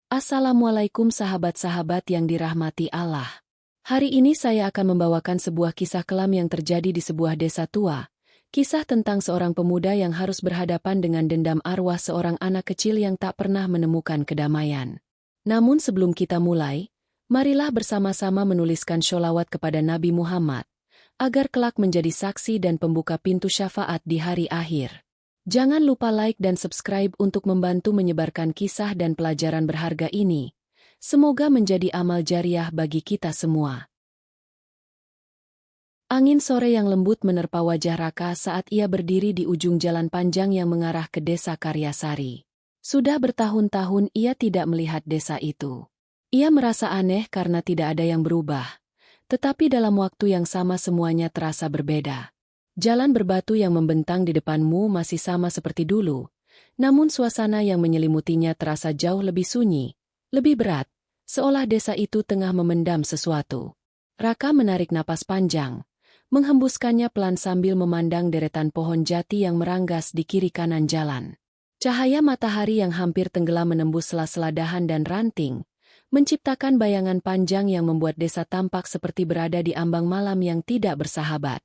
Assalamualaikum sahabat-sahabat yang dirahmati Allah. Hari ini saya akan membawakan sebuah kisah kelam yang terjadi di sebuah desa tua. Kisah tentang seorang pemuda yang harus berhadapan dengan dendam arwah seorang anak kecil yang tak pernah menemukan kedamaian. Namun sebelum kita mulai, marilah bersama-sama menuliskan sholawat kepada Nabi Muhammad, agar kelak menjadi saksi dan pembuka pintu syafaat di hari akhir. Jangan lupa like dan subscribe untuk membantu menyebarkan kisah dan pelajaran berharga ini. Semoga menjadi amal jariah bagi kita semua. Angin sore yang lembut menerpa wajah Raka saat ia berdiri di ujung jalan panjang yang mengarah ke desa Karyasari. Sudah bertahun-tahun ia tidak melihat desa itu. Ia merasa aneh karena tidak ada yang berubah. Tetapi dalam waktu yang sama semuanya terasa berbeda. Jalan berbatu yang membentang di depanmu masih sama seperti dulu, namun suasana yang menyelimutinya terasa jauh lebih sunyi, lebih berat, seolah desa itu tengah memendam sesuatu. Raka menarik napas panjang, menghembuskannya pelan sambil memandang deretan pohon jati yang meranggas di kiri kanan jalan. Cahaya matahari yang hampir tenggelam menembus sela-sela dahan dan ranting, menciptakan bayangan panjang yang membuat desa tampak seperti berada di ambang malam yang tidak bersahabat.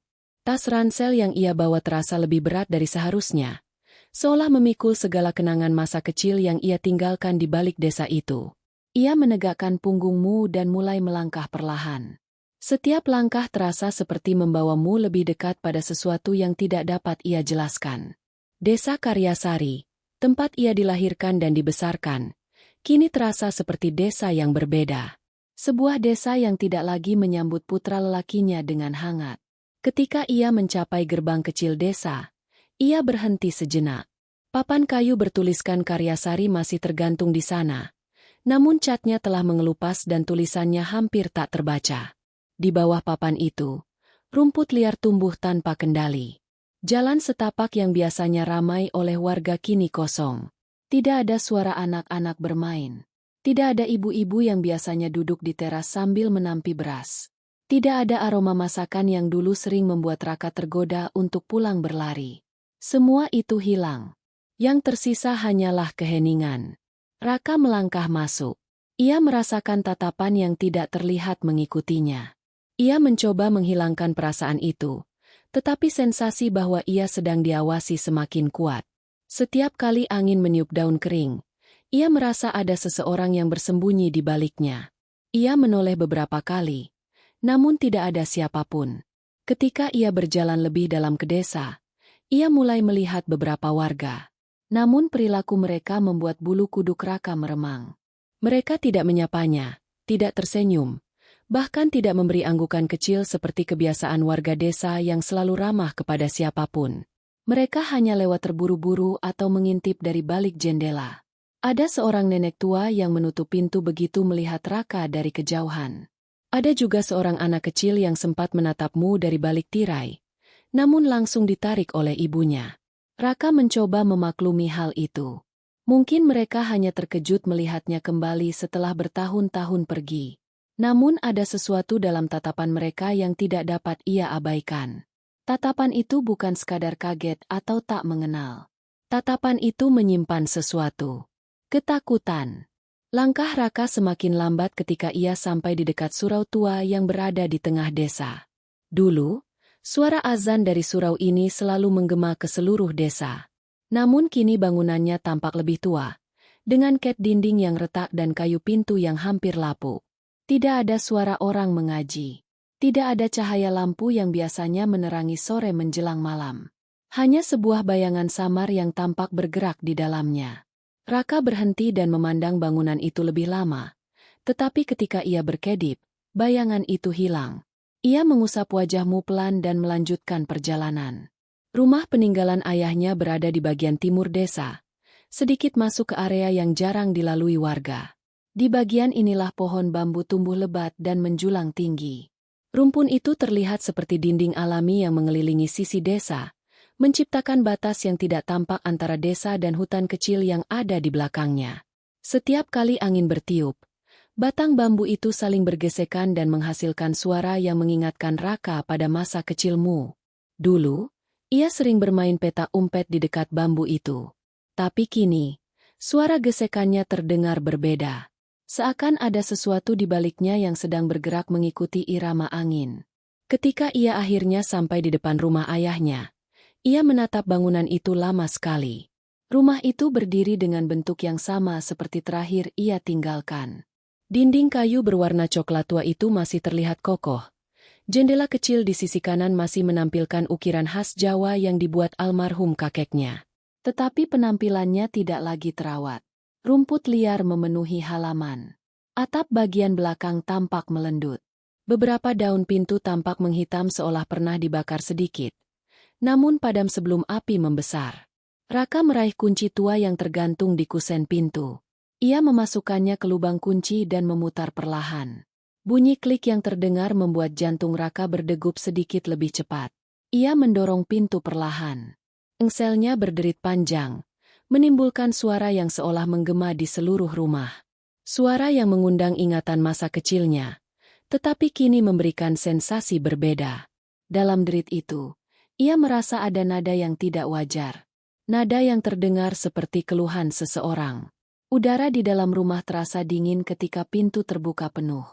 Tas ransel yang ia bawa terasa lebih berat dari seharusnya, seolah memikul segala kenangan masa kecil yang ia tinggalkan di balik desa itu. Ia menegakkan punggungmu dan mulai melangkah perlahan. Setiap langkah terasa seperti membawamu lebih dekat pada sesuatu yang tidak dapat ia jelaskan. Desa Karyasari, tempat ia dilahirkan dan dibesarkan, kini terasa seperti desa yang berbeda. Sebuah desa yang tidak lagi menyambut putra lelakinya dengan hangat. Ketika ia mencapai gerbang kecil desa, ia berhenti sejenak. Papan kayu bertuliskan Karyasari masih tergantung di sana. Namun catnya telah mengelupas dan tulisannya hampir tak terbaca. Di bawah papan itu, rumput liar tumbuh tanpa kendali. Jalan setapak yang biasanya ramai oleh warga kini kosong. Tidak ada suara anak-anak bermain. Tidak ada ibu-ibu yang biasanya duduk di teras sambil menampi beras. Tidak ada aroma masakan yang dulu sering membuat Raka tergoda untuk pulang berlari. Semua itu hilang. Yang tersisa hanyalah keheningan. Raka melangkah masuk. Ia merasakan tatapan yang tidak terlihat mengikutinya. Ia mencoba menghilangkan perasaan itu, tetapi sensasi bahwa ia sedang diawasi semakin kuat. Setiap kali angin meniup daun kering, ia merasa ada seseorang yang bersembunyi di baliknya. Ia menoleh beberapa kali. Namun tidak ada siapapun. Ketika ia berjalan lebih dalam ke desa, ia mulai melihat beberapa warga. Namun perilaku mereka membuat bulu kuduk Raka meremang. Mereka tidak menyapanya, tidak tersenyum, bahkan tidak memberi anggukan kecil seperti kebiasaan warga desa yang selalu ramah kepada siapapun. Mereka hanya lewat terburu-buru atau mengintip dari balik jendela. Ada seorang nenek tua yang menutup pintu begitu melihat Raka dari kejauhan. Ada juga seorang anak kecil yang sempat menatapmu dari balik tirai, namun langsung ditarik oleh ibunya. Raka mencoba memaklumi hal itu. Mungkin mereka hanya terkejut melihatnya kembali setelah bertahun-tahun pergi. Namun ada sesuatu dalam tatapan mereka yang tidak dapat ia abaikan. Tatapan itu bukan sekadar kaget atau tak mengenal. Tatapan itu menyimpan sesuatu. Ketakutan. Langkah Raka semakin lambat ketika ia sampai di dekat surau tua yang berada di tengah desa. Dulu, suara azan dari surau ini selalu menggema ke seluruh desa. Namun kini bangunannya tampak lebih tua, dengan cat dinding yang retak dan kayu pintu yang hampir lapuk. Tidak ada suara orang mengaji. Tidak ada cahaya lampu yang biasanya menerangi sore menjelang malam. Hanya sebuah bayangan samar yang tampak bergerak di dalamnya. Raka berhenti dan memandang bangunan itu lebih lama, tetapi ketika ia berkedip, bayangan itu hilang. Ia mengusap wajahmu pelan dan melanjutkan perjalanan. Rumah peninggalan ayahnya berada di bagian timur desa, sedikit masuk ke area yang jarang dilalui warga. Di bagian inilah pohon bambu tumbuh lebat dan menjulang tinggi. Rumpun itu terlihat seperti dinding alami yang mengelilingi sisi desa, menciptakan batas yang tidak tampak antara desa dan hutan kecil yang ada di belakangnya. Setiap kali angin bertiup, batang bambu itu saling bergesekan dan menghasilkan suara yang mengingatkan Raka pada masa kecilmu. Dulu, ia sering bermain petak umpet di dekat bambu itu. Tapi kini, suara gesekannya terdengar berbeda. Seakan ada sesuatu di baliknya yang sedang bergerak mengikuti irama angin. Ketika ia akhirnya sampai di depan rumah ayahnya, ia menatap bangunan itu lama sekali. Rumah itu berdiri dengan bentuk yang sama seperti terakhir ia tinggalkan. Dinding kayu berwarna coklat tua itu masih terlihat kokoh. Jendela kecil di sisi kanan masih menampilkan ukiran khas Jawa yang dibuat almarhum kakeknya. Tetapi penampilannya tidak lagi terawat. Rumput liar memenuhi halaman. Atap bagian belakang tampak melendut. Beberapa daun pintu tampak menghitam seolah pernah dibakar sedikit. Namun padam sebelum api membesar. Raka meraih kunci tua yang tergantung di kusen pintu. Ia memasukkannya ke lubang kunci dan memutar perlahan. Bunyi klik yang terdengar membuat jantung Raka berdegup sedikit lebih cepat. Ia mendorong pintu perlahan. Engselnya berderit panjang, menimbulkan suara yang seolah menggema di seluruh rumah. Suara yang mengundang ingatan masa kecilnya, tetapi kini memberikan sensasi berbeda. Dalam derit itu, ia merasa ada nada yang tidak wajar. Nada yang terdengar seperti keluhan seseorang. Udara di dalam rumah terasa dingin ketika pintu terbuka penuh.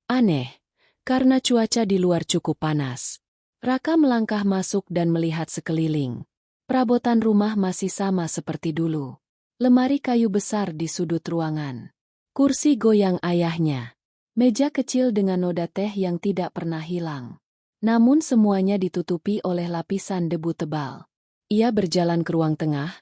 Aneh, karena cuaca di luar cukup panas. Raka melangkah masuk dan melihat sekeliling. Perabotan rumah masih sama seperti dulu. Lemari kayu besar di sudut ruangan. Kursi goyang ayahnya. Meja kecil dengan noda teh yang tidak pernah hilang. Namun semuanya ditutupi oleh lapisan debu tebal. Ia berjalan ke ruang tengah,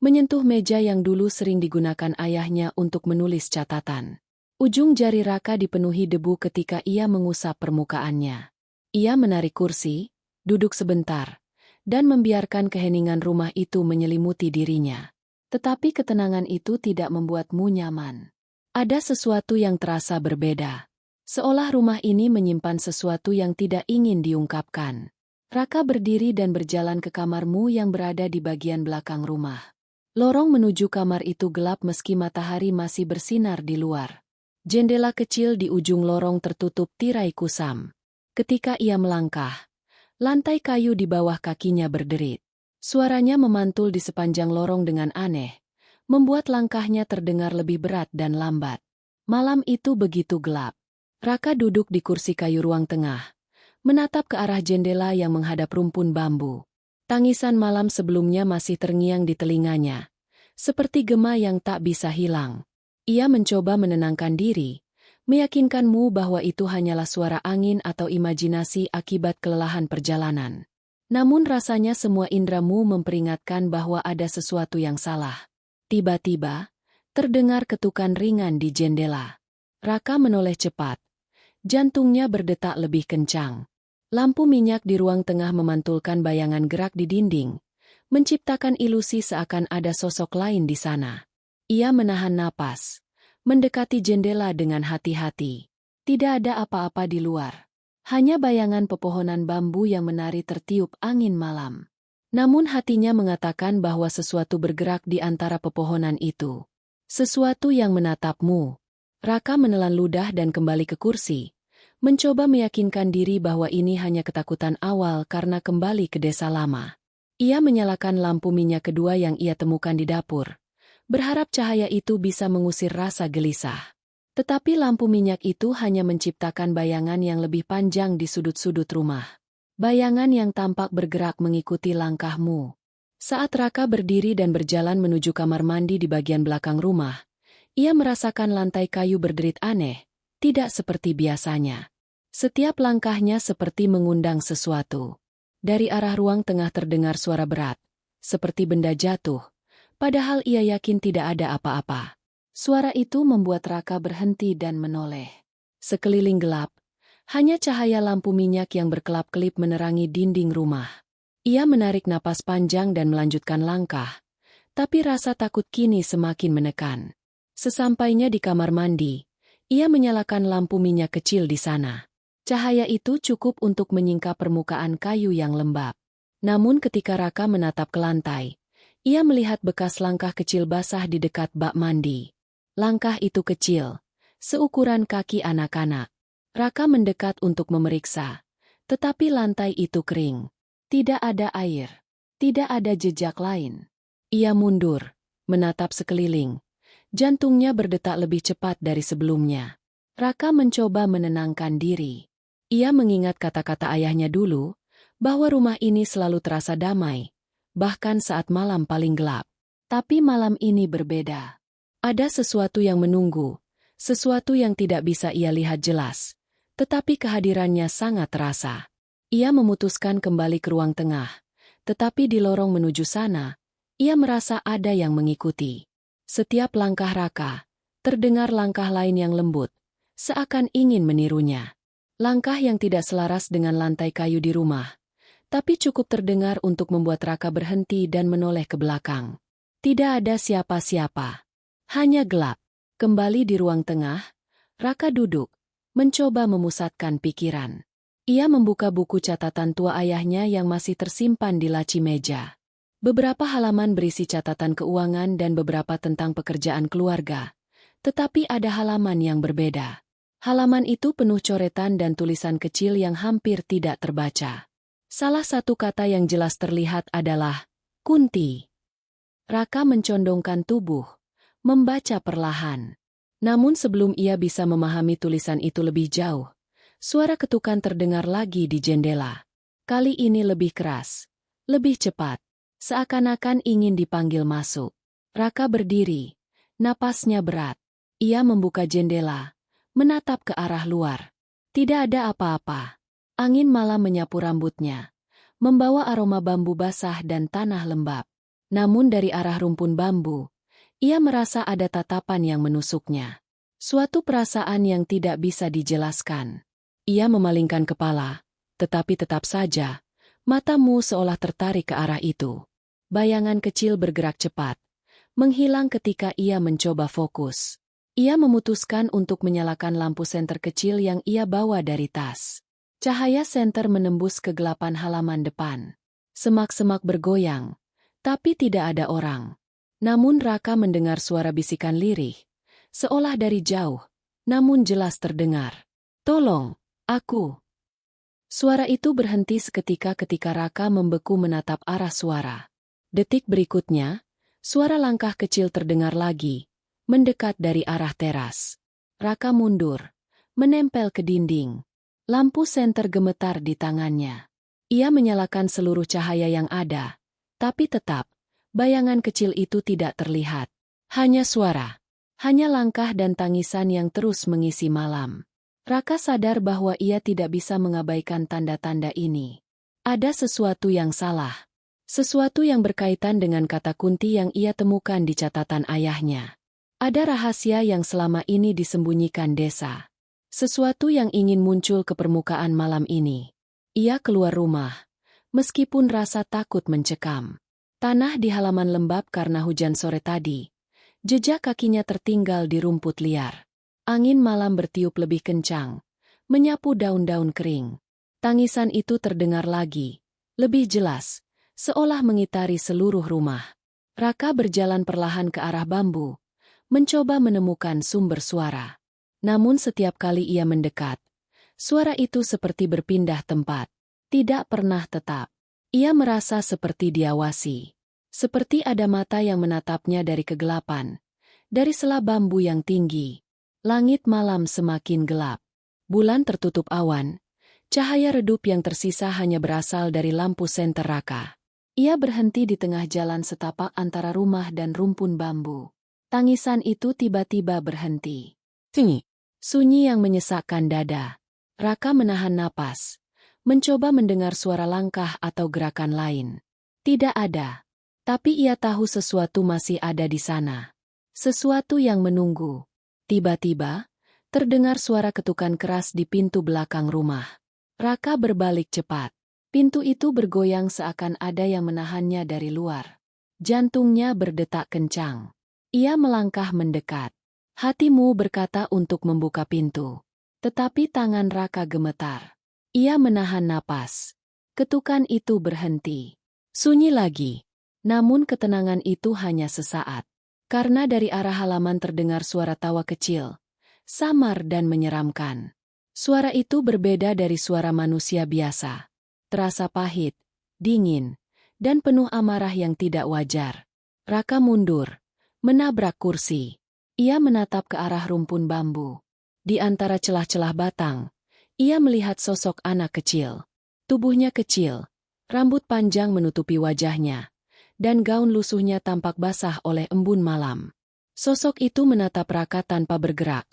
menyentuh meja yang dulu sering digunakan ayahnya untuk menulis catatan. Ujung jari Raka dipenuhi debu ketika ia mengusap permukaannya. Ia menarik kursi, duduk sebentar, dan membiarkan keheningan rumah itu menyelimuti dirinya. Tetapi ketenangan itu tidak membuatmu nyaman. Ada sesuatu yang terasa berbeda. Seolah rumah ini menyimpan sesuatu yang tidak ingin diungkapkan. Raka berdiri dan berjalan ke kamarmu yang berada di bagian belakang rumah. Lorong menuju kamar itu gelap meski matahari masih bersinar di luar. Jendela kecil di ujung lorong tertutup tirai kusam. Ketika ia melangkah, lantai kayu di bawah kakinya berderit. Suaranya memantul di sepanjang lorong dengan aneh, membuat langkahnya terdengar lebih berat dan lambat. Malam itu begitu gelap. Raka duduk di kursi kayu ruang tengah, menatap ke arah jendela yang menghadap rumpun bambu. Tangisan malam sebelumnya masih terngiang di telinganya, seperti gema yang tak bisa hilang. Ia mencoba menenangkan diri, meyakinkanmu bahwa itu hanyalah suara angin atau imajinasi akibat kelelahan perjalanan. Namun rasanya semua indramu memperingatkan bahwa ada sesuatu yang salah. Tiba-tiba, terdengar ketukan ringan di jendela. Raka menoleh cepat. Jantungnya berdetak lebih kencang. Lampu minyak di ruang tengah memantulkan bayangan gerak di dinding, menciptakan ilusi seakan ada sosok lain di sana. Ia menahan napas, mendekati jendela dengan hati-hati. Tidak ada apa-apa di luar. Hanya bayangan pepohonan bambu yang menari tertiup angin malam. Namun hatinya mengatakan bahwa sesuatu bergerak di antara pepohonan itu. Sesuatu yang menatapmu. Raka menelan ludah dan kembali ke kursi, mencoba meyakinkan diri bahwa ini hanya ketakutan awal karena kembali ke desa lama. Ia menyalakan lampu minyak kedua yang ia temukan di dapur, berharap cahaya itu bisa mengusir rasa gelisah. Tetapi lampu minyak itu hanya menciptakan bayangan yang lebih panjang di sudut-sudut rumah. Bayangan yang tampak bergerak mengikuti langkahmu. Saat Raka berdiri dan berjalan menuju kamar mandi di bagian belakang rumah, ia merasakan lantai kayu berderit aneh, tidak seperti biasanya. Setiap langkahnya seperti mengundang sesuatu. Dari arah ruang tengah terdengar suara berat, seperti benda jatuh, padahal ia yakin tidak ada apa-apa. Suara itu membuat Raka berhenti dan menoleh. Sekeliling gelap, hanya cahaya lampu minyak yang berkelap-kelip menerangi dinding rumah. Ia menarik napas panjang dan melanjutkan langkah, tapi rasa takut kini semakin menekan. Sesampainya di kamar mandi, ia menyalakan lampu minyak kecil di sana. Cahaya itu cukup untuk menyingkap permukaan kayu yang lembab. Namun ketika Raka menatap ke lantai, ia melihat bekas langkah kecil basah di dekat bak mandi. Langkah itu kecil, seukuran kaki anak-anak. Raka mendekat untuk memeriksa, tetapi lantai itu kering. Tidak ada air, tidak ada jejak lain. Ia mundur, menatap sekeliling, Jantungnya berdetak lebih cepat dari sebelumnya. Raka mencoba menenangkan diri. Ia mengingat kata-kata ayahnya dulu, bahwa rumah ini selalu terasa damai, bahkan saat malam paling gelap. Tapi malam ini berbeda. Ada sesuatu yang menunggu, sesuatu yang tidak bisa ia lihat jelas, tetapi kehadirannya sangat terasa. Ia memutuskan kembali ke ruang tengah, tetapi di lorong menuju sana, ia merasa ada yang mengikuti. Setiap langkah Raka, terdengar langkah lain yang lembut, seakan ingin menirunya. Langkah yang tidak selaras dengan lantai kayu di rumah, tapi cukup terdengar untuk membuat Raka berhenti dan menoleh ke belakang. Tidak ada siapa-siapa. Hanya gelap. Kembali di ruang tengah, Raka duduk, mencoba memusatkan pikiran. Ia membuka buku catatan tua ayahnya yang masih tersimpan di laci meja. Beberapa halaman berisi catatan keuangan dan beberapa tentang pekerjaan keluarga. Tetapi ada halaman yang berbeda. Halaman itu penuh coretan dan tulisan kecil yang hampir tidak terbaca. Salah satu kata yang jelas terlihat adalah Kunti. Raka mencondongkan tubuh, membaca perlahan. Namun sebelum ia bisa memahami tulisan itu lebih jauh, suara ketukan terdengar lagi di jendela. Kali ini lebih keras, lebih cepat, seakan-akan ingin dipanggil masuk. Raka berdiri, napasnya berat. Ia membuka jendela, menatap ke arah luar. Tidak ada apa-apa. Angin malam menyapu rambutnya, membawa aroma bambu basah dan tanah lembab. Namun dari arah rumpun bambu, ia merasa ada tatapan yang menusuknya. Suatu perasaan yang tidak bisa dijelaskan. Ia memalingkan kepala, tetapi tetap saja, matamu seolah tertarik ke arah itu. Bayangan kecil bergerak cepat, menghilang ketika ia mencoba fokus. Ia memutuskan untuk menyalakan lampu senter kecil yang ia bawa dari tas. Cahaya senter menembus kegelapan halaman depan. Semak-semak bergoyang, tapi tidak ada orang. Namun Raka mendengar suara bisikan lirih, seolah dari jauh, namun jelas terdengar. "Tolong, aku." Suara itu berhenti seketika ketika Raka membeku menatap arah suara. Detik berikutnya, suara langkah kecil terdengar lagi, mendekat dari arah teras. Raka mundur, menempel ke dinding. Lampu senter gemetar di tangannya. Ia menyalakan seluruh cahaya yang ada, tapi tetap, bayangan kecil itu tidak terlihat. Hanya suara, hanya langkah dan tangisan yang terus mengisi malam. Raka sadar bahwa ia tidak bisa mengabaikan tanda-tanda ini. Ada sesuatu yang salah. Sesuatu yang berkaitan dengan kata kunti yang ia temukan di catatan ayahnya. Ada rahasia yang selama ini disembunyikan desa. Sesuatu yang ingin muncul ke permukaan malam ini. Ia keluar rumah, meskipun rasa takut mencekam. Tanah di halaman lembab karena hujan sore tadi. Jejak kakinya tertinggal di rumput liar. Angin malam bertiup lebih kencang, menyapu daun-daun kering. Tangisan itu terdengar lagi, lebih jelas, seolah mengitari seluruh rumah. Raka berjalan perlahan ke arah bambu, mencoba menemukan sumber suara. Namun setiap kali ia mendekat, suara itu seperti berpindah tempat, tidak pernah tetap. Ia merasa seperti diawasi, seperti ada mata yang menatapnya dari kegelapan, dari sela bambu yang tinggi. Langit malam semakin gelap, bulan tertutup awan, cahaya redup yang tersisa hanya berasal dari lampu senter Raka. Ia berhenti di tengah jalan setapak antara rumah dan rumpun bambu. Tangisan itu tiba-tiba berhenti. Sunyi yang menyesakkan dada. Raka menahan napas, mencoba mendengar suara langkah atau gerakan lain. Tidak ada. Tapi ia tahu sesuatu masih ada di sana. Sesuatu yang menunggu. Tiba-tiba, terdengar suara ketukan keras di pintu belakang rumah. Raka berbalik cepat. Pintu itu bergoyang seakan ada yang menahannya dari luar. Jantungnya berdetak kencang. Ia melangkah mendekat. Hatimu berkata untuk membuka pintu. Tetapi tangan Raka gemetar. Ia menahan napas. Ketukan itu berhenti. Sunyi lagi. Namun ketenangan itu hanya sesaat. Karena dari arah halaman terdengar suara tawa kecil. Samar dan menyeramkan. Suara itu berbeda dari suara manusia biasa. Terasa pahit, dingin, dan penuh amarah yang tidak wajar. Raka mundur, menabrak kursi. Ia menatap ke arah rumpun bambu. Di antara celah-celah batang, ia melihat sosok anak kecil. Tubuhnya kecil, rambut panjang menutupi wajahnya, dan gaun lusuhnya tampak basah oleh embun malam. Sosok itu menatap Raka tanpa bergerak,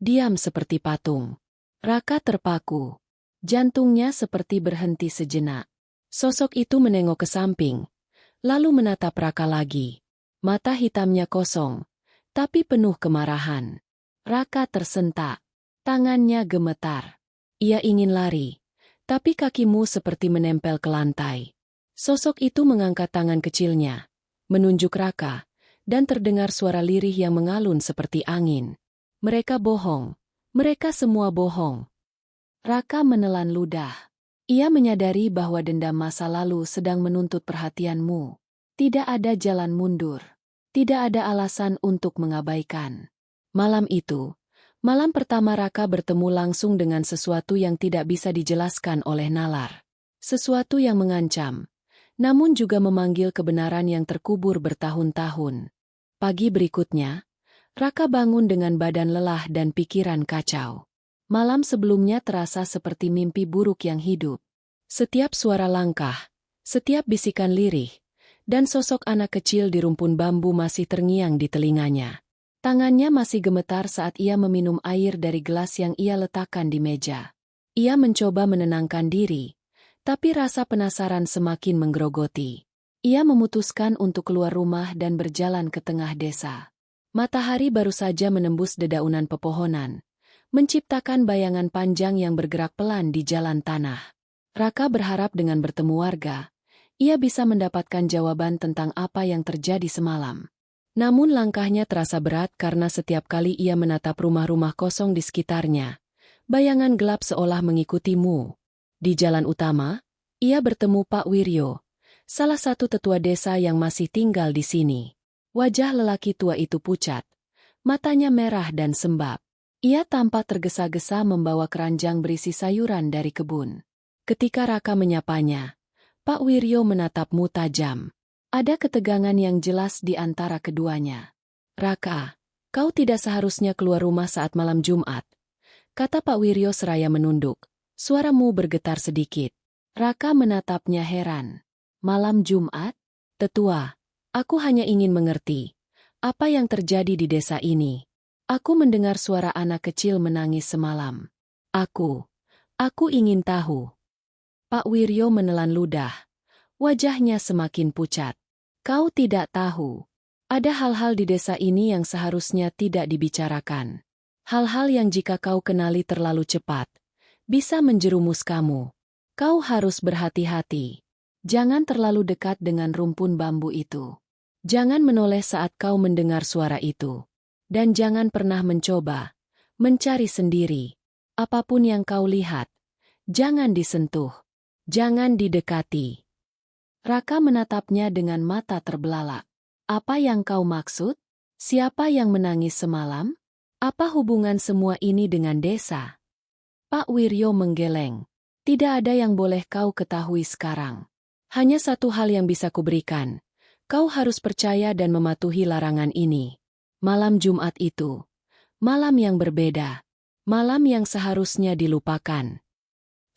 diam seperti patung. Raka terpaku. Jantungnya seperti berhenti sejenak. Sosok itu menengok ke samping, lalu menatap Raka lagi. Mata hitamnya kosong, tapi penuh kemarahan. Raka tersentak. Tangannya gemetar. Ia ingin lari, tapi kakimu seperti menempel ke lantai. Sosok itu mengangkat tangan kecilnya, menunjuk Raka, dan terdengar suara lirih yang mengalun seperti angin. Mereka bohong. Mereka semua bohong. Raka menelan ludah. Ia menyadari bahwa dendam masa lalu sedang menuntut perhatianmu. Tidak ada jalan mundur. Tidak ada alasan untuk mengabaikan. Malam itu, malam pertama Raka bertemu langsung dengan sesuatu yang tidak bisa dijelaskan oleh nalar. Sesuatu yang mengancam, namun juga memanggil kebenaran yang terkubur bertahun-tahun. Pagi berikutnya, Raka bangun dengan badan lelah dan pikiran kacau. Malam sebelumnya terasa seperti mimpi buruk yang hidup. Setiap suara langkah, setiap bisikan lirih, dan sosok anak kecil di rumpun bambu masih terngiang di telinganya. Tangannya masih gemetar saat ia meminum air dari gelas yang ia letakkan di meja. Ia mencoba menenangkan diri, tapi rasa penasaran semakin menggerogoti. Ia memutuskan untuk keluar rumah dan berjalan ke tengah desa. Matahari baru saja menembus dedaunan pepohonan, menciptakan bayangan panjang yang bergerak pelan di jalan tanah. Raka berharap dengan bertemu warga, ia bisa mendapatkan jawaban tentang apa yang terjadi semalam. Namun langkahnya terasa berat karena setiap kali ia menatap rumah-rumah kosong di sekitarnya, bayangan gelap seolah mengikutimu. Di jalan utama, ia bertemu Pak Wiryo, salah satu tetua desa yang masih tinggal di sini. Wajah lelaki tua itu pucat, matanya merah dan sembab. Ia tampak tergesa-gesa membawa keranjang berisi sayuran dari kebun. Ketika Raka menyapanya, Pak Wiryo menatapmu tajam. Ada ketegangan yang jelas di antara keduanya. Raka, kau tidak seharusnya keluar rumah saat malam Jumat, kata Pak Wiryo seraya menunduk. Suaramu bergetar sedikit. Raka menatapnya heran. Malam Jumat? Tetua, aku hanya ingin mengerti apa yang terjadi di desa ini. Aku mendengar suara anak kecil menangis semalam. Aku ingin tahu. Pak Wiryo menelan ludah. Wajahnya semakin pucat. Kau tidak tahu. Ada hal-hal di desa ini yang seharusnya tidak dibicarakan. Hal-hal yang jika kau kenali terlalu cepat, bisa menjerumus kamu. Kau harus berhati-hati. Jangan terlalu dekat dengan rumpun bambu itu. Jangan menoleh saat kau mendengar suara itu. Dan jangan pernah mencoba mencari sendiri. Apapun yang kau lihat, jangan disentuh. Jangan didekati. Raka menatapnya dengan mata terbelalak. Apa yang kau maksud? Siapa yang menangis semalam? Apa hubungan semua ini dengan desa? Pak Wiryo menggeleng. Tidak ada yang boleh kau ketahui sekarang. Hanya satu hal yang bisa kuberikan. Kau harus percaya dan mematuhi larangan ini. Malam Jumat itu, malam yang berbeda. Malam yang seharusnya dilupakan.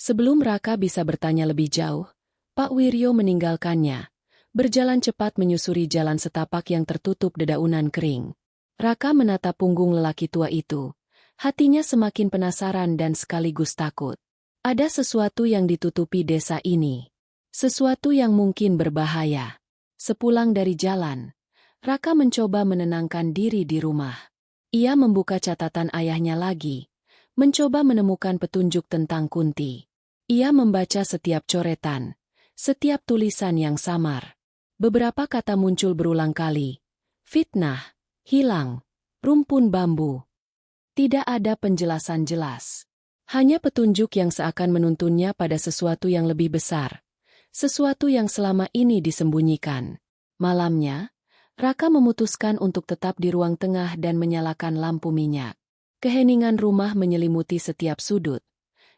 Sebelum Raka bisa bertanya lebih jauh, Pak Wiryo meninggalkannya, berjalan cepat menyusuri jalan setapak yang tertutup dedaunan kering. Raka menatap punggung lelaki tua itu, hatinya semakin penasaran dan sekaligus takut. Ada sesuatu yang ditutupi desa ini, sesuatu yang mungkin berbahaya. Sepulang dari jalan, Raka mencoba menenangkan diri di rumah. Ia membuka catatan ayahnya lagi, mencoba menemukan petunjuk tentang Kunti. Ia membaca setiap coretan, setiap tulisan yang samar. Beberapa kata muncul berulang kali. Fitnah, hilang, rumpun bambu. Tidak ada penjelasan jelas. Hanya petunjuk yang seakan menuntunnya pada sesuatu yang lebih besar. Sesuatu yang selama ini disembunyikan. Malamnya, Raka memutuskan untuk tetap di ruang tengah dan menyalakan lampu minyak. Keheningan rumah menyelimuti setiap sudut.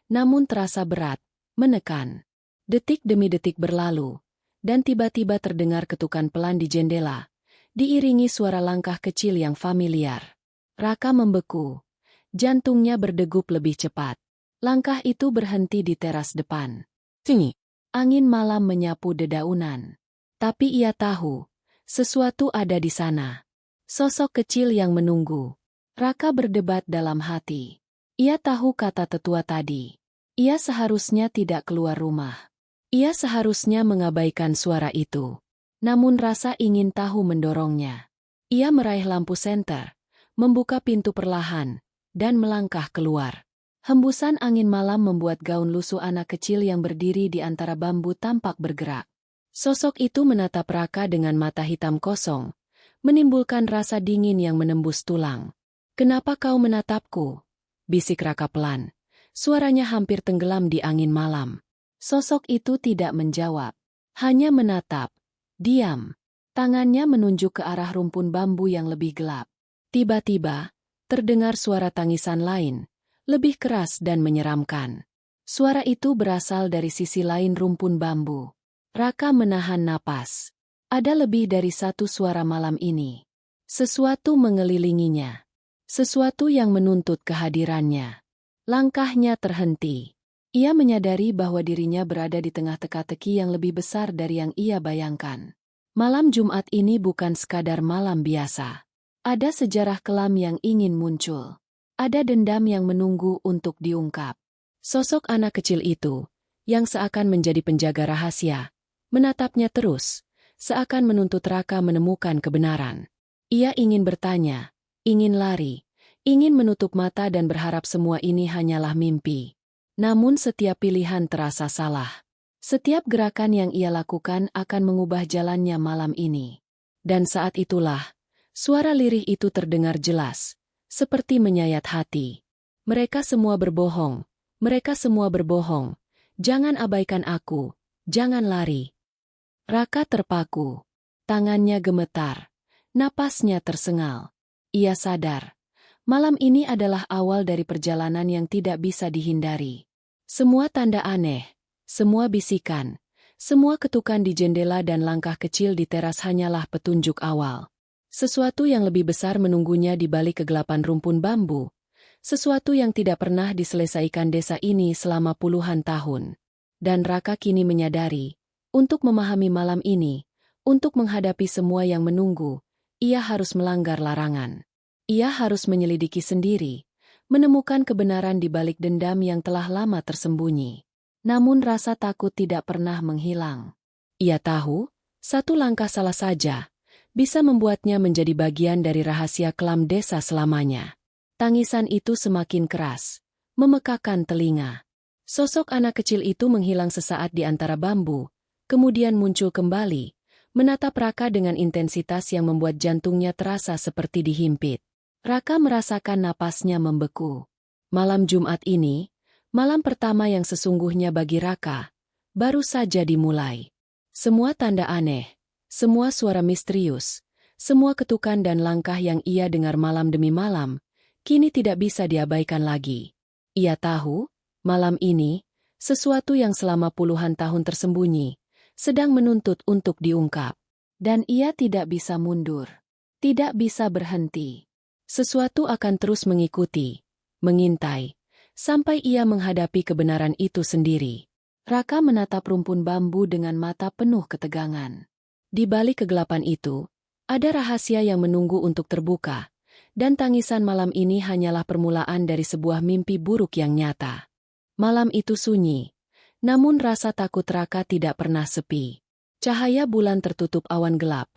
Namun terasa berat, menekan. Detik demi detik berlalu, dan tiba-tiba terdengar ketukan pelan di jendela, diiringi suara langkah kecil yang familiar. Raka membeku. Jantungnya berdegup lebih cepat. Langkah itu berhenti di teras depan. Sini. Angin malam menyapu dedaunan. Tapi ia tahu, sesuatu ada di sana. Sosok kecil yang menunggu. Raka berdebat dalam hati. Ia tahu kata tetua tadi. Ia seharusnya tidak keluar rumah. Ia seharusnya mengabaikan suara itu. Namun rasa ingin tahu mendorongnya. Ia meraih lampu senter, membuka pintu perlahan, dan melangkah keluar. Hembusan angin malam membuat gaun lusuh anak kecil yang berdiri di antara bambu tampak bergerak. Sosok itu menatap Raka dengan mata hitam kosong, menimbulkan rasa dingin yang menembus tulang. "Kenapa kau menatapku?" bisik Raka pelan. Suaranya hampir tenggelam di angin malam. Sosok itu tidak menjawab, hanya menatap. Diam. Tangannya menunjuk ke arah rumpun bambu yang lebih gelap. Tiba-tiba, terdengar suara tangisan lain, lebih keras dan menyeramkan. Suara itu berasal dari sisi lain rumpun bambu. Raka menahan napas. Ada lebih dari satu suara malam ini. Sesuatu mengelilinginya. Sesuatu yang menuntut kehadirannya. Langkahnya terhenti. Ia menyadari bahwa dirinya berada di tengah teka-teki yang lebih besar dari yang ia bayangkan. Malam Jumat ini bukan sekadar malam biasa. Ada sejarah kelam yang ingin muncul. Ada dendam yang menunggu untuk diungkap. Sosok anak kecil itu, yang seakan menjadi penjaga rahasia, menatapnya terus, seakan menuntut Raka menemukan kebenaran. Ia ingin bertanya, ingin lari, ingin menutup mata dan berharap semua ini hanyalah mimpi. Namun setiap pilihan terasa salah. Setiap gerakan yang ia lakukan akan mengubah jalannya malam ini. Dan saat itulah, suara lirih itu terdengar jelas, seperti menyayat hati. "Mereka semua berbohong, mereka semua berbohong. Jangan abaikan aku, jangan lari." Raka terpaku. Tangannya gemetar. Napasnya tersengal. Ia sadar. Malam ini adalah awal dari perjalanan yang tidak bisa dihindari. Semua tanda aneh, semua bisikan, semua ketukan di jendela dan langkah kecil di teras hanyalah petunjuk awal. Sesuatu yang lebih besar menunggunya di balik kegelapan rumpun bambu. Sesuatu yang tidak pernah diselesaikan desa ini selama puluhan tahun. Dan Raka kini menyadari, untuk memahami malam ini, untuk menghadapi semua yang menunggu, ia harus melanggar larangan. Ia harus menyelidiki sendiri, menemukan kebenaran di balik dendam yang telah lama tersembunyi. Namun rasa takut tidak pernah menghilang. Ia tahu, satu langkah salah saja bisa membuatnya menjadi bagian dari rahasia kelam desa selamanya. Tangisan itu semakin keras, memekakan telinga. Sosok anak kecil itu menghilang sesaat di antara bambu, kemudian muncul kembali, menatap Raka dengan intensitas yang membuat jantungnya terasa seperti dihimpit. Raka merasakan napasnya membeku. Malam Jumat ini, malam pertama yang sesungguhnya bagi Raka, baru saja dimulai. Semua tanda aneh, semua suara misterius, semua ketukan dan langkah yang ia dengar malam demi malam, kini tidak bisa diabaikan lagi. Ia tahu, malam ini, sesuatu yang selama puluhan tahun tersembunyi, sedang menuntut untuk diungkap. Dan ia tidak bisa mundur, tidak bisa berhenti. Sesuatu akan terus mengikuti, mengintai, sampai ia menghadapi kebenaran itu sendiri. Raka menatap rumpun bambu dengan mata penuh ketegangan. Di balik kegelapan itu, ada rahasia yang menunggu untuk terbuka, dan tangisan malam ini hanyalah permulaan dari sebuah mimpi buruk yang nyata. Malam itu sunyi, namun rasa takut Raka tidak pernah sepi. Cahaya bulan tertutup awan gelap,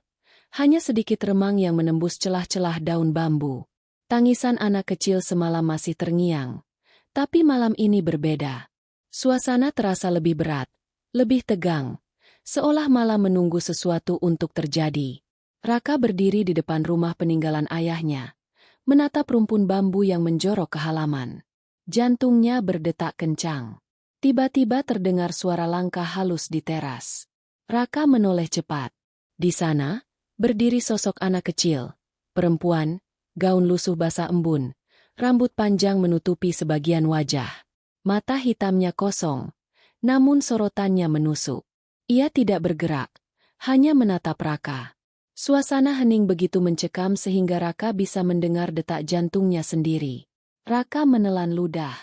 hanya sedikit remang yang menembus celah-celah daun bambu. Tangisan anak kecil semalam masih terngiang, tapi malam ini berbeda. Suasana terasa lebih berat, lebih tegang, seolah malam menunggu sesuatu untuk terjadi. Raka berdiri di depan rumah peninggalan ayahnya, menatap rumpun bambu yang menjorok ke halaman. Jantungnya berdetak kencang. Tiba-tiba terdengar suara langkah halus di teras. Raka menoleh cepat. Di sana, berdiri sosok anak kecil, perempuan, gaun lusuh basah embun, rambut panjang menutupi sebagian wajah. Mata hitamnya kosong, namun sorotannya menusuk. Ia tidak bergerak, hanya menatap Raka. Suasana hening begitu mencekam sehingga Raka bisa mendengar detak jantungnya sendiri. Raka menelan ludah.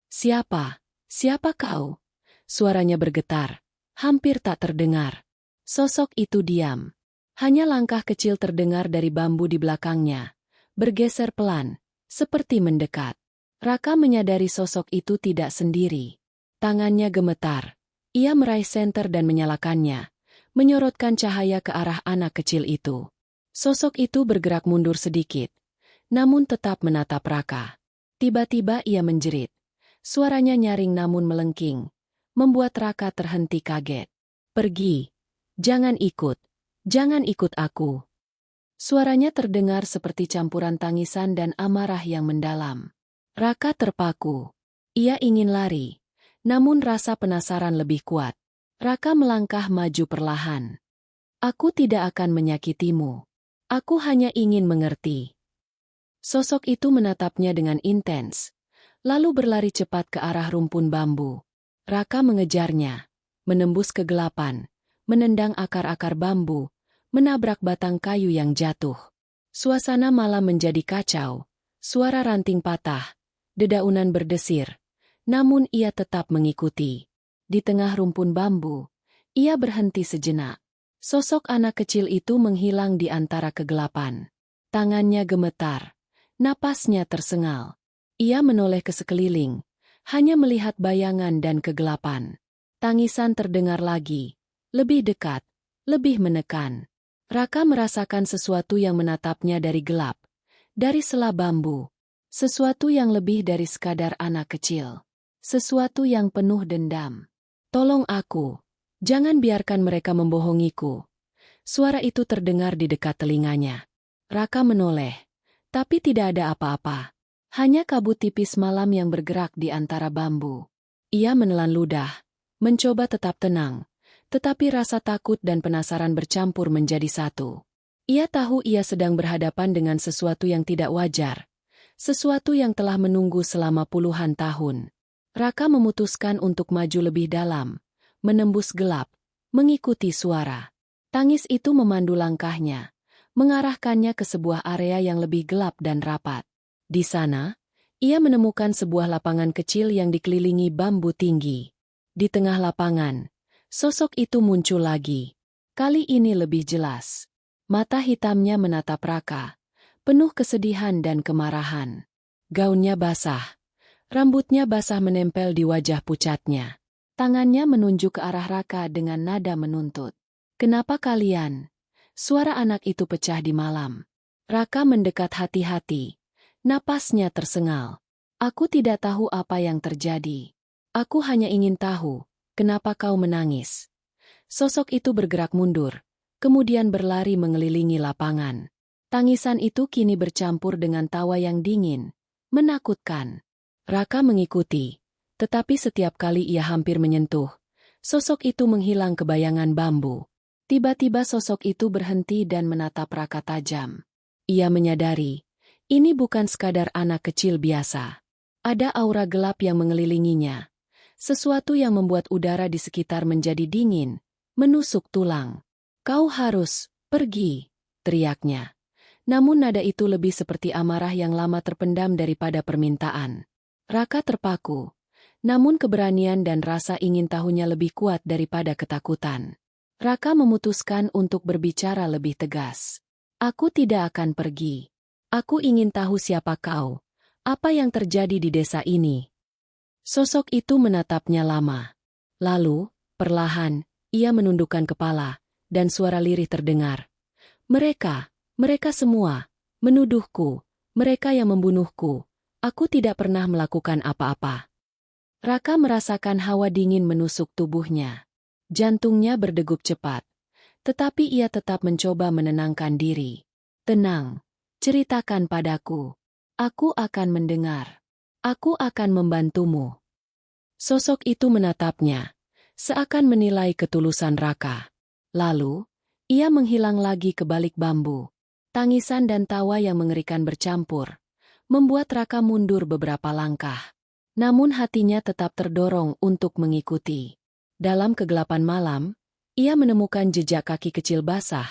Siapa? Siapa kau? Suaranya bergetar, hampir tak terdengar. Sosok itu diam. Hanya langkah kecil terdengar dari bambu di belakangnya. Bergeser pelan, seperti mendekat. Raka menyadari sosok itu tidak sendiri. Tangannya gemetar. Ia meraih senter dan menyalakannya, menyorotkan cahaya ke arah anak kecil itu. Sosok itu bergerak mundur sedikit, namun tetap menatap Raka. Tiba-tiba ia menjerit. Suaranya nyaring namun melengking, membuat Raka terhenti kaget. Pergi. Jangan ikut. Jangan ikut aku. Suaranya terdengar seperti campuran tangisan dan amarah yang mendalam. Raka terpaku. Ia ingin lari, namun rasa penasaran lebih kuat. Raka melangkah maju perlahan. Aku tidak akan menyakitimu. Aku hanya ingin mengerti. Sosok itu menatapnya dengan intens, lalu berlari cepat ke arah rumpun bambu. Raka mengejarnya, menembus kegelapan, menendang akar-akar bambu, menabrak batang kayu yang jatuh. Suasana malam menjadi kacau, suara ranting patah, dedaunan berdesir, namun ia tetap mengikuti. Di tengah rumpun bambu, ia berhenti sejenak. Sosok anak kecil itu menghilang di antara kegelapan. Tangannya gemetar, napasnya tersengal. Ia menoleh ke sekeliling, hanya melihat bayangan dan kegelapan. Tangisan terdengar lagi, lebih dekat, lebih menekan. Raka merasakan sesuatu yang menatapnya dari gelap, dari sela bambu. Sesuatu yang lebih dari sekadar anak kecil. Sesuatu yang penuh dendam. Tolong aku. Jangan biarkan mereka membohongiku. Suara itu terdengar di dekat telinganya. Raka menoleh, tapi tidak ada apa-apa. Hanya kabut tipis malam yang bergerak di antara bambu. Ia menelan ludah, mencoba tetap tenang, tetapi rasa takut dan penasaran bercampur menjadi satu. Ia tahu ia sedang berhadapan dengan sesuatu yang tidak wajar, sesuatu yang telah menunggu selama puluhan tahun. Raka memutuskan untuk maju lebih dalam, menembus gelap, mengikuti suara. Tangis itu memandu langkahnya, mengarahkannya ke sebuah area yang lebih gelap dan rapat. Di sana, ia menemukan sebuah lapangan kecil yang dikelilingi bambu tinggi. Di tengah lapangan, sosok itu muncul lagi. Kali ini lebih jelas. Mata hitamnya menatap Raka, penuh kesedihan dan kemarahan. Gaunnya basah. Rambutnya basah menempel di wajah pucatnya. Tangannya menunjuk ke arah Raka dengan nada menuntut. Kenapa kalian? Suara anak itu pecah di malam. Raka mendekat hati-hati. Napasnya tersengal. Aku tidak tahu apa yang terjadi. Aku hanya ingin tahu, kenapa kau menangis? Sosok itu bergerak mundur, kemudian berlari mengelilingi lapangan. Tangisan itu kini bercampur dengan tawa yang dingin, menakutkan. Raka mengikuti, tetapi setiap kali ia hampir menyentuh, sosok itu menghilang ke bayangan bambu. Tiba-tiba sosok itu berhenti dan menatap Raka tajam. Ia menyadari, ini bukan sekadar anak kecil biasa. Ada aura gelap yang mengelilinginya, sesuatu yang membuat udara di sekitar menjadi dingin, menusuk tulang. Kau harus pergi, teriaknya. Namun nada itu lebih seperti amarah yang lama terpendam daripada permintaan. Raka terpaku, namun keberanian dan rasa ingin tahunya lebih kuat daripada ketakutan. Raka memutuskan untuk berbicara lebih tegas. Aku tidak akan pergi. Aku ingin tahu siapa kau, apa yang terjadi di desa ini. Sosok itu menatapnya lama. Lalu, perlahan, ia menundukkan kepala, dan suara lirih terdengar. Mereka semua, menuduhku, mereka yang membunuhku. Aku tidak pernah melakukan apa-apa. Raka merasakan hawa dingin menusuk tubuhnya. Jantungnya berdegup cepat. Tetapi ia tetap mencoba menenangkan diri. Tenang, ceritakan padaku. Aku akan mendengar. Aku akan membantumu. Sosok itu menatapnya, seakan menilai ketulusan Raka. Lalu, ia menghilang lagi ke balik bambu. Tangisan dan tawa yang mengerikan bercampur, membuat Raka mundur beberapa langkah. Namun hatinya tetap terdorong untuk mengikuti. Dalam kegelapan malam, ia menemukan jejak kaki kecil basah,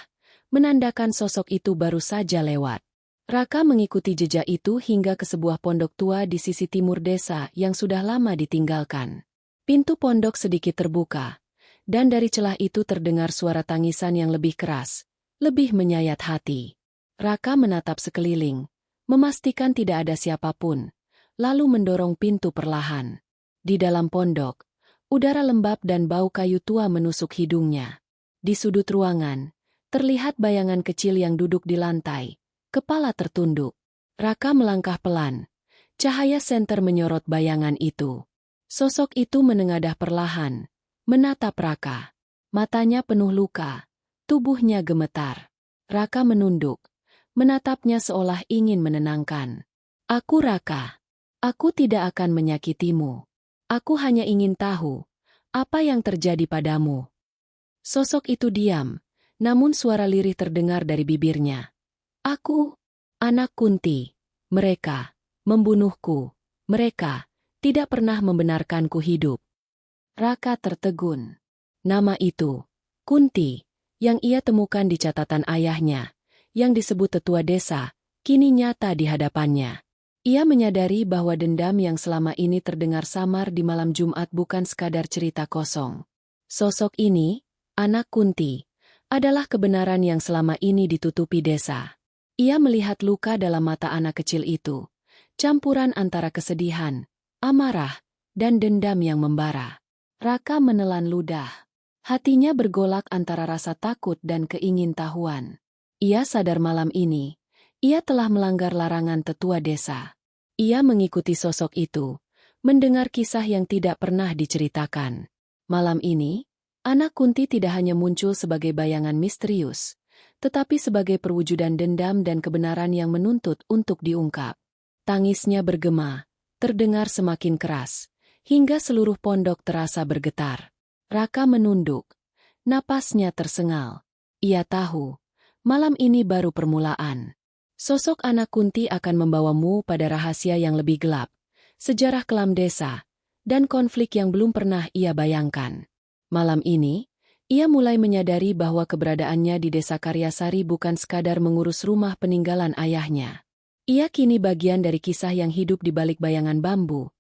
menandakan sosok itu baru saja lewat. Raka mengikuti jejak itu hingga ke sebuah pondok tua di sisi timur desa yang sudah lama ditinggalkan. Pintu pondok sedikit terbuka, dan dari celah itu terdengar suara tangisan yang lebih keras, lebih menyayat hati. Raka menatap sekeliling, memastikan tidak ada siapapun, lalu mendorong pintu perlahan. Di dalam pondok, udara lembab dan bau kayu tua menusuk hidungnya. Di sudut ruangan, terlihat bayangan kecil yang duduk di lantai, kepala tertunduk. Raka melangkah pelan. Cahaya senter menyorot bayangan itu. Sosok itu menengadah perlahan, menatap Raka. Matanya penuh luka, tubuhnya gemetar. Raka menunduk, menatapnya seolah ingin menenangkan. Aku Raka. Aku tidak akan menyakitimu. Aku hanya ingin tahu, apa yang terjadi padamu. Sosok itu diam, namun suara lirih terdengar dari bibirnya. Aku, anak Kunti, mereka, membunuhku, mereka, tidak pernah membenarkanku hidup. Raka tertegun. Nama itu, Kunti, yang ia temukan di catatan ayahnya, yang disebut tetua desa, kini nyata di hadapannya. Ia menyadari bahwa dendam yang selama ini terdengar samar di malam Jumat bukan sekadar cerita kosong. Sosok ini, anak Kunti, adalah kebenaran yang selama ini ditutupi desa. Ia melihat luka dalam mata anak kecil itu, campuran antara kesedihan, amarah, dan dendam yang membara. Raka menelan ludah. Hatinya bergolak antara rasa takut dan keingintahuan. Ia sadar malam ini, ia telah melanggar larangan tetua desa. Ia mengikuti sosok itu, mendengar kisah yang tidak pernah diceritakan. Malam ini, anak Kunti tidak hanya muncul sebagai bayangan misterius, tetapi sebagai perwujudan dendam dan kebenaran yang menuntut untuk diungkap. Tangisnya bergema, terdengar semakin keras, hingga seluruh pondok terasa bergetar. Raka menunduk, napasnya tersengal. Ia tahu, malam ini baru permulaan. Sosok anak Kunti akan membawamu pada rahasia yang lebih gelap, sejarah kelam desa, dan konflik yang belum pernah ia bayangkan. Malam ini, ia mulai menyadari bahwa keberadaannya di desa Karyasari bukan sekadar mengurus rumah peninggalan ayahnya. Ia kini bagian dari kisah yang hidup di balik bayangan bambu,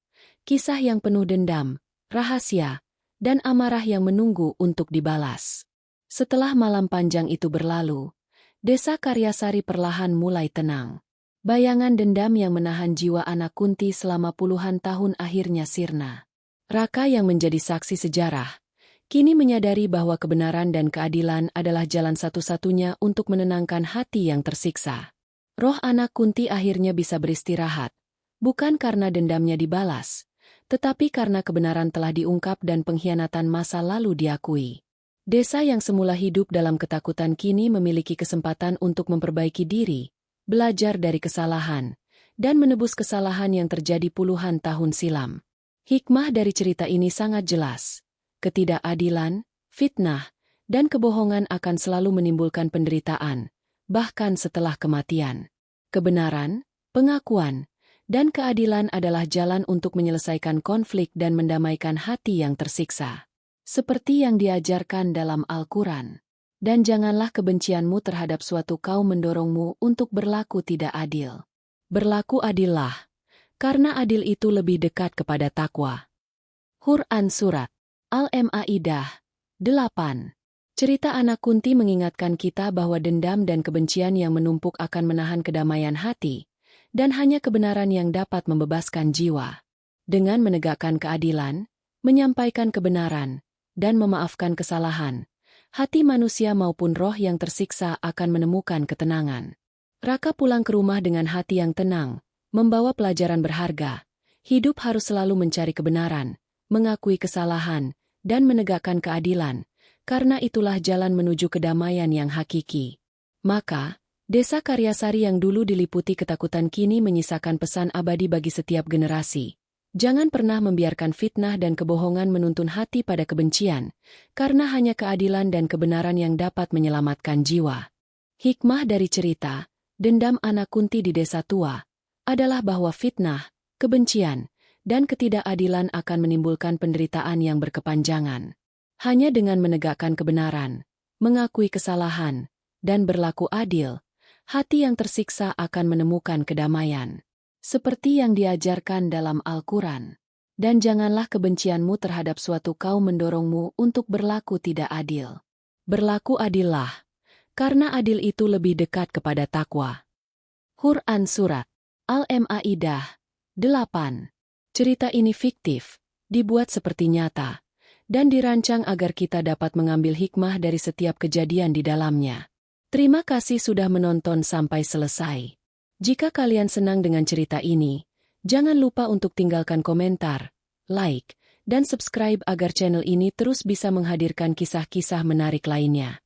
kisah yang penuh dendam, rahasia, dan amarah yang menunggu untuk dibalas. Setelah malam panjang itu berlalu, desa Karyasari perlahan mulai tenang. Bayangan dendam yang menahan jiwa anak Kunti selama puluhan tahun akhirnya sirna. Raka yang menjadi saksi sejarah, kini menyadari bahwa kebenaran dan keadilan adalah jalan satu-satunya untuk menenangkan hati yang tersiksa. Roh anak Kunti akhirnya bisa beristirahat, bukan karena dendamnya dibalas, tetapi karena kebenaran telah diungkap dan pengkhianatan masa lalu diakui. Desa yang semula hidup dalam ketakutan kini memiliki kesempatan untuk memperbaiki diri, belajar dari kesalahan, dan menebus kesalahan yang terjadi puluhan tahun silam. Hikmah dari cerita ini sangat jelas. Ketidakadilan, fitnah, dan kebohongan akan selalu menimbulkan penderitaan, bahkan setelah kematian. Kebenaran, pengakuan, dan keadilan adalah jalan untuk menyelesaikan konflik dan mendamaikan hati yang tersiksa. Seperti yang diajarkan dalam Al-Quran. Dan janganlah kebencianmu terhadap suatu kaum mendorongmu untuk berlaku tidak adil. Berlaku adillah, karena adil itu lebih dekat kepada takwa. Quran Surat Al-Ma'idah 8. Cerita anak Kunti mengingatkan kita bahwa dendam dan kebencian yang menumpuk akan menahan kedamaian hati, dan hanya kebenaran yang dapat membebaskan jiwa. Dengan menegakkan keadilan, menyampaikan kebenaran, dan memaafkan kesalahan, hati manusia maupun roh yang tersiksa akan menemukan ketenangan. Raka pulang ke rumah dengan hati yang tenang, membawa pelajaran berharga. Hidup harus selalu mencari kebenaran, mengakui kesalahan, dan menegakkan keadilan, karena itulah jalan menuju kedamaian yang hakiki. Maka, desa Karyasari yang dulu diliputi ketakutan kini menyisakan pesan abadi bagi setiap generasi. Jangan pernah membiarkan fitnah dan kebohongan menuntun hati pada kebencian, karena hanya keadilan dan kebenaran yang dapat menyelamatkan jiwa. Hikmah dari cerita, dendam anak Kunti di desa tua, adalah bahwa fitnah, kebencian, dan ketidakadilan akan menimbulkan penderitaan yang berkepanjangan. Hanya dengan menegakkan kebenaran, mengakui kesalahan, dan berlaku adil, hati yang tersiksa akan menemukan kedamaian. Seperti yang diajarkan dalam Al-Quran. Dan janganlah kebencianmu terhadap suatu kaum mendorongmu untuk berlaku tidak adil. Berlaku adillah, karena adil itu lebih dekat kepada takwa. Quran Surat Al-Ma'idah 8. Cerita ini fiktif, dibuat seperti nyata, dan dirancang agar kita dapat mengambil hikmah dari setiap kejadian di dalamnya. Terima kasih sudah menonton sampai selesai. Jika kalian senang dengan cerita ini, jangan lupa untuk tinggalkan komentar, like, dan subscribe agar channel ini terus bisa menghadirkan kisah-kisah menarik lainnya.